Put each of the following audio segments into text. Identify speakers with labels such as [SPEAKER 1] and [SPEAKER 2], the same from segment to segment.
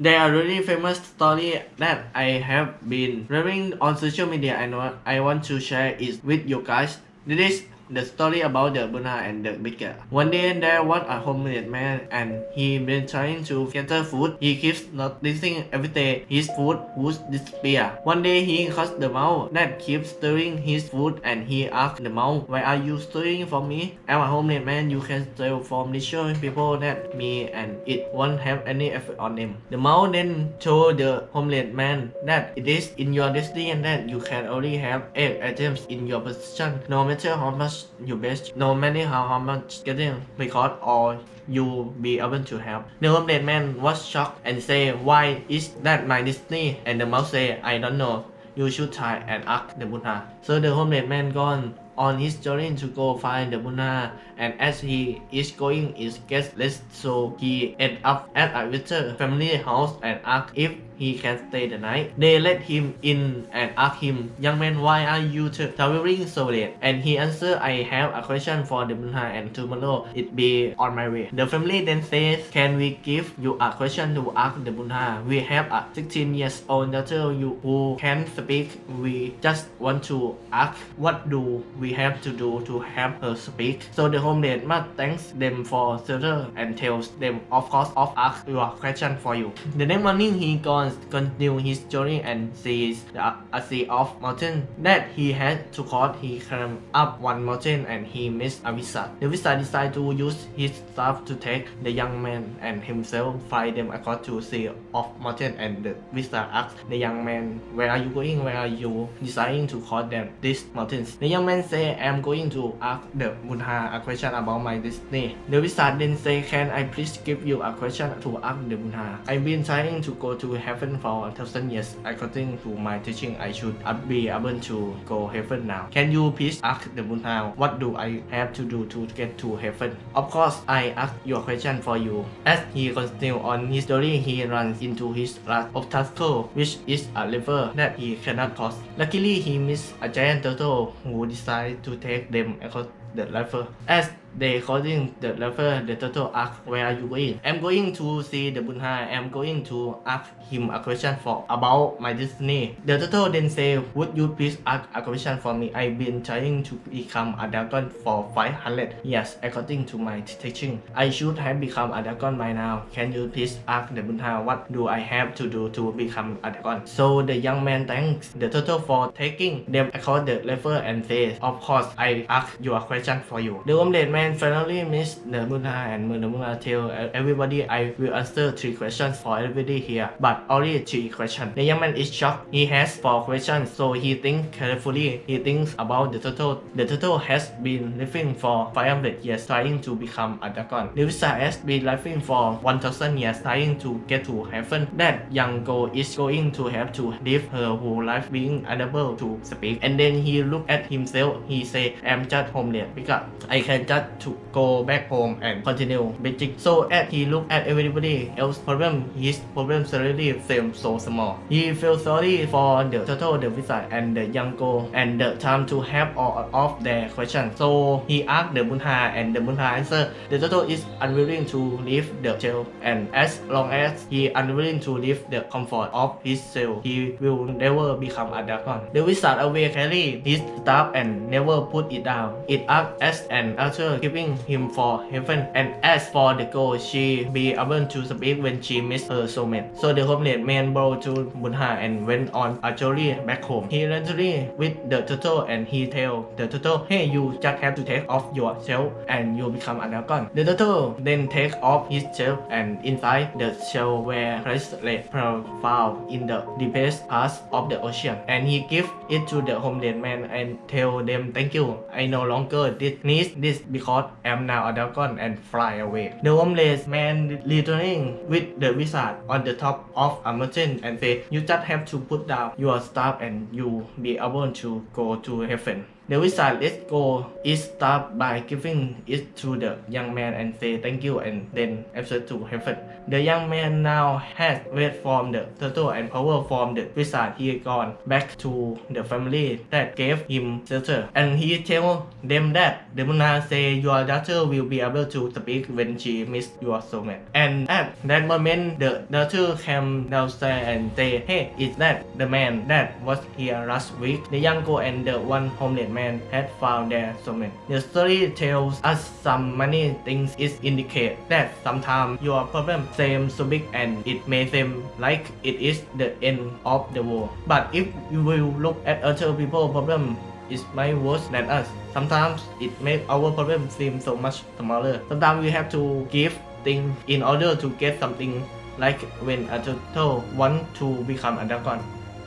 [SPEAKER 1] There are really famous story that I have been reading on social media and I want to share it with you guys. This is the story about the Buddha and the baker. One day there was a homeless man and he been trying to gather food. He keeps noticing every day his food would disappear. One day he caught the mouse that keeps stealing his food and he asked the mouse, "Why are you stealing from me? I'm a homeless man. You can steal from rich people that me and it won't have any effect on them." The mouse then told the homeless man that it is in your destiny and that you can only have 8 items in your possession, no matter how much you best, no matter how much getting because all you be able to help. The homeless man was shocked and said, "Why is that my destiny?" And the mouse said, "I don't know. You should try and ask the Buddha." So the homeless man gone on his journey to go find the Buddha, and as he is going, it gets less, so he end up at a visitor family house and asked if he can stay the night. They let him in and asked him, "Young man, why are you traveling so late?" And he answered, "I have a question for the Buddha and tomorrow it be on my way." The family then says, "Can we give you a question to ask the Buddha? We have a 16 years old daughter who can speak. We just want to ask, what do we have to do to help her speak?" So the homeless man thanks them for shelter and tells them, "Of course, I'll ask your question for you." The next morning he goes continue his journey and sees a sea of mountains that he had to cross. He climbed up one mountain and he meets a wizard. The wizard decides to use his staff to take the young man and himself fly them across to sea of mountain, and the wizard asks the young man, "Where are you going? Where are you deciding to cross these mountains?" The young man say, "I'm going to ask the Buddha a question about my destiny." The wizard then say, "Can I please give you a question to ask the Buddha? I've been trying to go to heaven for 1,000 years. According to my teaching, I should be able to go heaven now. Can you please ask the Buddha, what do I have to do to get to heaven?" "Of course, I ask your question for you." As he continues on his story, he runs into his last obstacle, which is a river that he cannot cross. Luckily, he meets a giant turtle who decides to take them across the river. As they crossing the river, the turtle asks, "Where are you going?" "I'm going to see the Buddha. I'm going to ask him a question about my destiny." The turtle then say, "Would you please ask a question for me? I've been trying to become a dragon for 500 years. According to my teaching, I should have become a dragon by now. Can you please ask the Buddha, what do I have to do to become a dragon?" So the young man thanks the turtle for taking them across the river and says, "Of course, I ask your question for you." The homeless man finally meets the Buddha and the Buddha tells everybody, "I will answer 3 questions for everybody here, but only 3 questions." The young man is shocked. He has 4 questions, so he thinks carefully. He thinks about the turtle. The turtle has been living for 500 years trying to become a dragon. The wizard has been living for 1,000 years trying to get to heaven. That young girl is going to have to live her whole life being unable to speak. And then he looked at himself. He said, "I'm just homeless because I can just to go back home and continue begging." So as he looked at everybody else's problem, his problem suddenly seemed so small. He felt sorry for the turtle, the wizard, and the young girl, and the time to have all of their questions. So he asked the Buddha, and the Buddha answered, "The turtle is unwilling to leave the shell, and as long as he unwilling to leave the comfort of his shell, he will never become a dragon." The wizard always carry his staff and never put it down. It acts as an altar giving him for heaven, and as for the girl, she be able to speak when she meets her soulmate. So the homeless man bowed to Buddha and went on a journey back home. He eventually with the turtle and he tell the turtle, "Hey, you just have to take off your shell and you become a dragon." The turtle then take off his shell, and inside the shell were bracelets found in the deepest parts of the ocean, and he give it to the homeless man and tell them, "Thank you. I no longer need this because I'm now a dragon," and fly away. The homeless man returning with the wizard on the top of a mountain and say, "You just have to put down your staff and you be able to go to heaven." The wizard lets go is start by giving it to the young man and say thank you and then ascend to heaven. The young man now has weight from the turtle and power from the wizard. He gone back to the family that gave him shelter, and he tell them that the Buddha say your daughter will be able to speak when she meets your soulmate. And at that moment, the daughter came downstairs and say, "Hey, is that the man that was here last week?" The young girl and the one homeless man had found their soulmate. The story tells us some many things. It indicates that sometimes your problem seems so big and it may seem like it is the end of the world. But if you will look at other people's problem, it might worse than us. Sometimes it makes our problem seem so much smaller. Sometimes we have to give things in order to get something, like when a turtle want to become a dragon.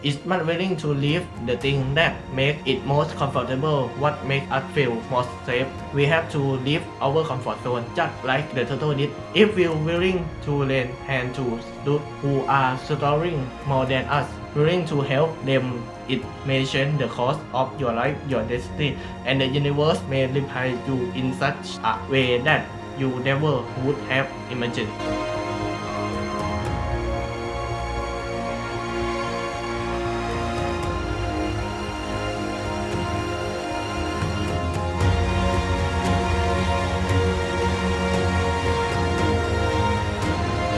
[SPEAKER 1] It's not willing to leave the thing that make it most comfortable, what make us feel most safe. We have to leave our comfort zone just like the turtle did. If we're willing to lend hand to those who are struggling more than us, willing to help them, it may change the course of your life, your destiny, and the universe may repay you in such a way that you never would have imagined.